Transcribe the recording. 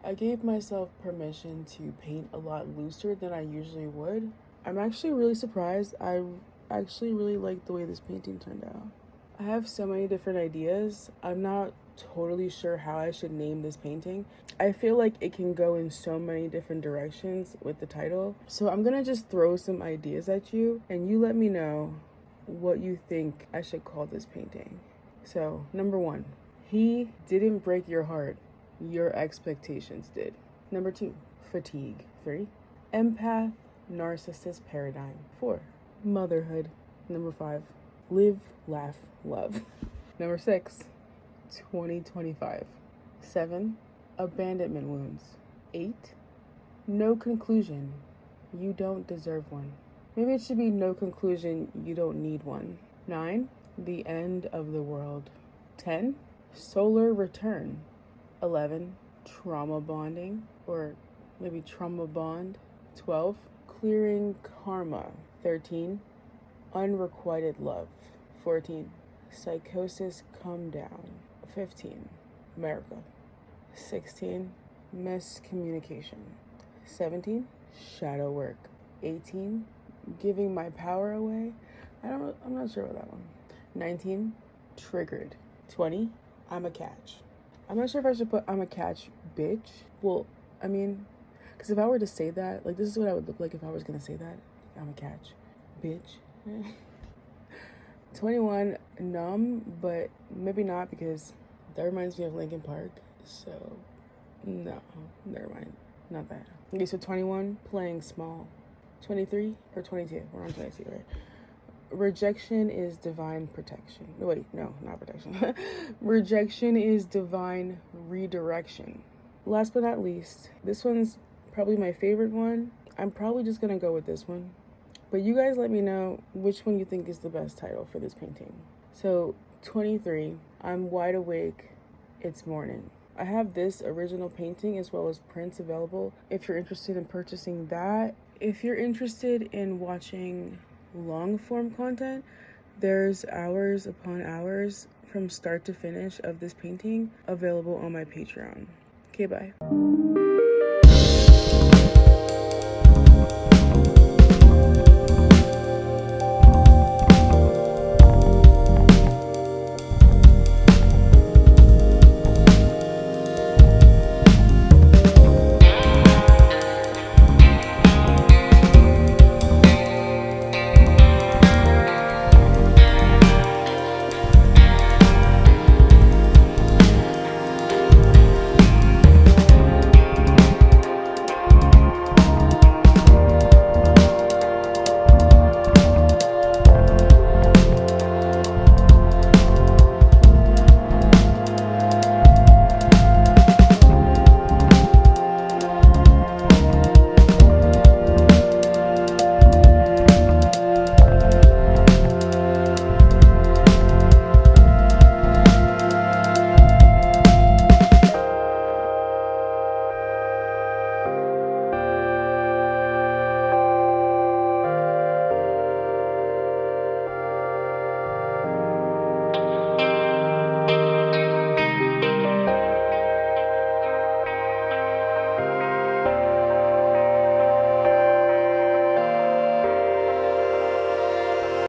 I gave myself permission to paint a lot looser than I usually would. I'm actually really surprised. I actually really like the way this painting turned out. I have so many different ideas. I'm not totally sure how I should name this painting. I feel like it can go in so many different directions with the title. So I'm gonna just throw some ideas at you and you let me know what you think I should call this painting. So, number 1, he didn't break your heart. Your expectations did. Number 2, fatigue. 3, empath, narcissist paradigm. 4, motherhood. Number 5, live, laugh, love. Number 6, 2025. 7, abandonment wounds. 8, no conclusion. You don't deserve one. Maybe it should be no conclusion. You don't need one. 9, the end of the world. 10, solar return. 11, trauma bonding, or maybe trauma bond. 12, clearing karma. 13, unrequited love. 14, psychosis come down. 15, Merica. 16, miscommunication. 17, shadow work. 18, giving my power away. I'm not sure about that one. 19, triggered. 20, I'm a catch. I'm not sure if I should put I'm a catch bitch. Well, I mean, because if I were to say that, like, this is what I would look like if I was going to say that. I'm a catch bitch. 21, numb, but maybe not because that reminds me of Linkin Park. So, no, never mind. Not that. Okay, so 21, playing small. 23 or 22? We're on 22, right? Rejection is divine protection. Wait, no, not protection. Rejection is divine redirection. Last but not least, this one's probably my favorite one. I'm probably just gonna go with this one. But you guys let me know which one you think is the best title for this painting. So, 23, I'm wide awake, it's morning. I have this original painting as well as prints available if you're interested in purchasing that. If you're interested in watching long form content, there's hours upon hours from start to finish of this painting available on my Patreon. Okay, bye.